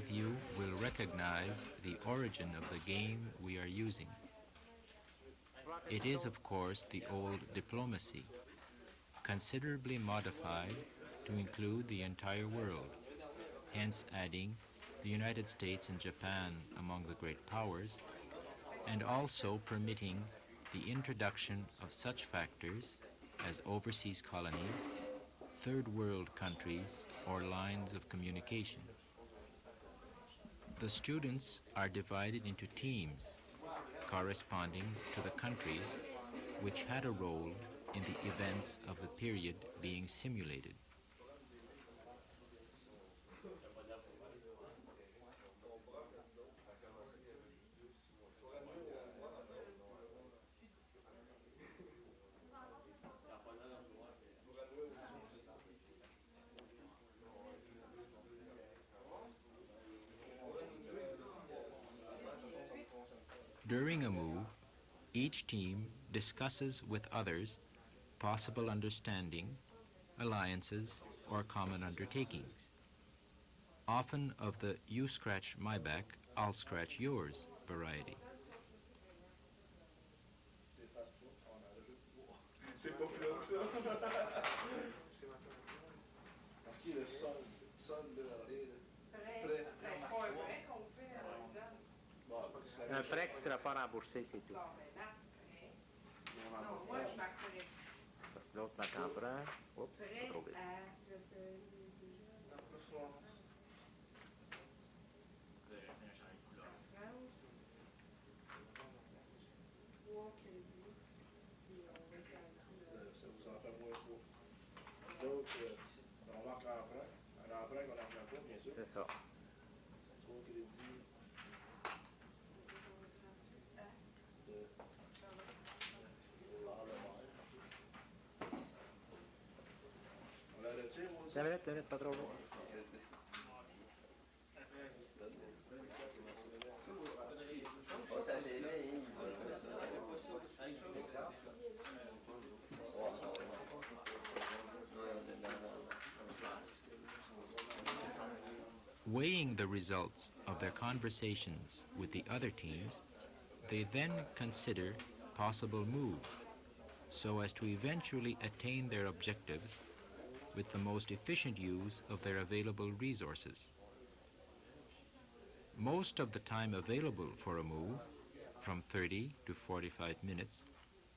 of you will recognize the origin of the game we are using. It is, of course, the old diplomacy, considerably modified to include the entire world, hence adding the United States and Japan among the great powers, and also permitting the introduction of such factors as overseas colonies, third world countries, or lines of communication. The students are divided into teams corresponding to the countries which had a role in the events of the period being simulated. During a move, each team discusses with others possible understanding, alliances, or common undertakings, often of the you scratch my back, I'll scratch yours variety. Un prêt qui ne sera pas remboursé, c'est tout. Non, moi, je marquerai. L'autre marque emprunt. Oups, Prêt trop vite. à... France. 3 crédits. Puis on va calculer. Ça vous en fait moins 3. Les autres, on marque l'emprunt. Un emprunt qu'on n'emprunt pas, bien sûr. C'est ça. 3 crédits. On la retire, moi aussi? 5 minutes, pas trop long. Weighing the results of their conversations with the other teams, they then consider possible moves so as to eventually attain their objectives with the most efficient use of their available resources. Most of the time available for a move, from 30 to 45 minutes,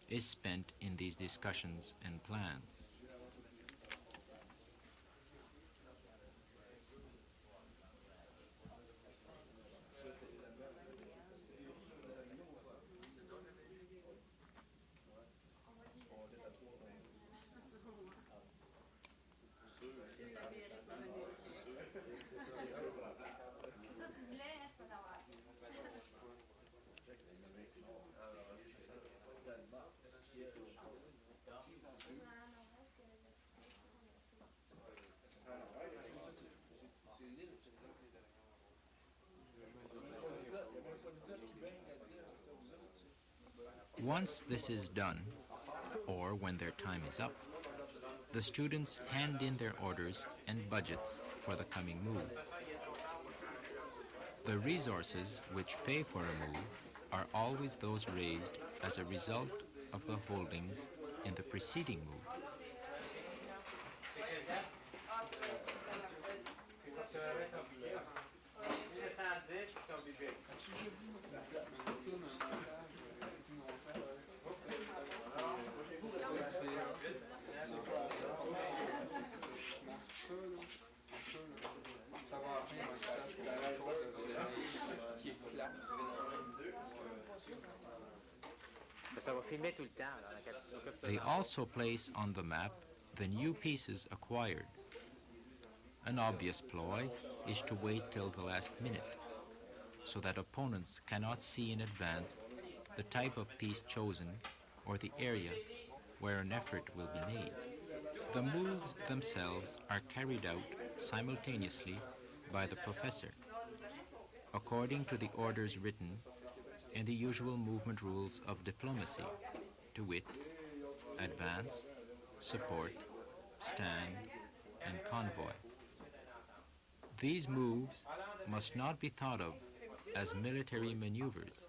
is spent in these discussions and plans. Once this is done, or when their time is up, the students hand in their orders and budgets for the coming move. The resources which pay for a move are always those raised as a result of the holdings in the preceding move. They also place on the map the new pieces acquired. An obvious ploy is to wait till the last minute, so that opponents cannot see in advance the type of piece chosen or the area where an effort will be made. The moves themselves are carried out simultaneously by the professor, according to the orders written and the usual movement rules of diplomacy, to wit, advance, support, stand, and convoy. These moves must not be thought of as military maneuvers,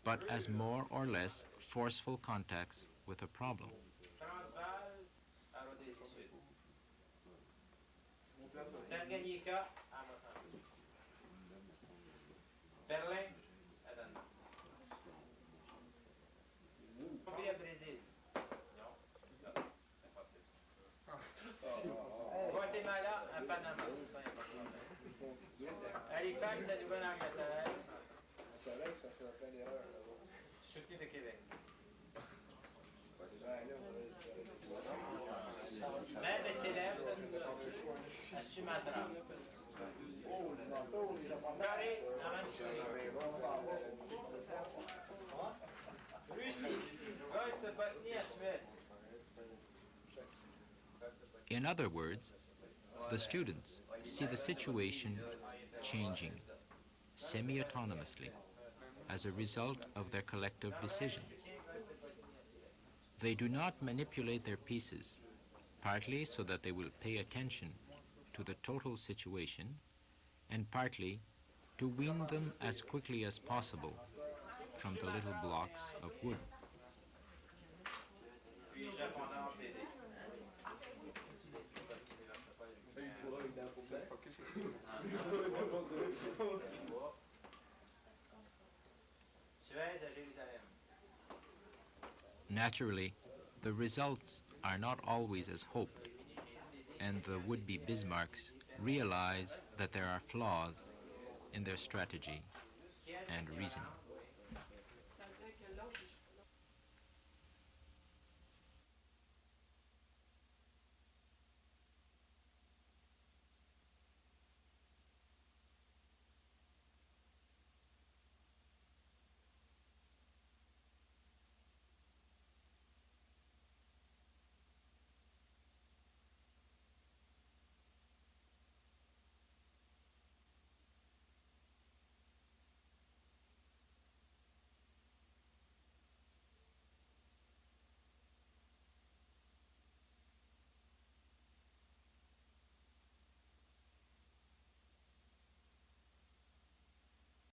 but as more or less forceful contacts with a problem. Halifax, la Nouvelle-Angleterre. On savait que ça ferait plein d'erreurs là-bas. Soutenu de Québec. Même les célèbres à Sumatra. Carré, en Russie, Goethe, Botnie, à Suède. In other words, the students see the situation changing semi-autonomously as a result of their collective decisions. They do not manipulate their pieces, partly so that they will pay attention to the total situation, and partly to wean them as quickly as possible from the little blocks of wood. Naturally, the results are not always as hoped, and the would-be Bismarcks realize that there are flaws in their strategy and reasoning.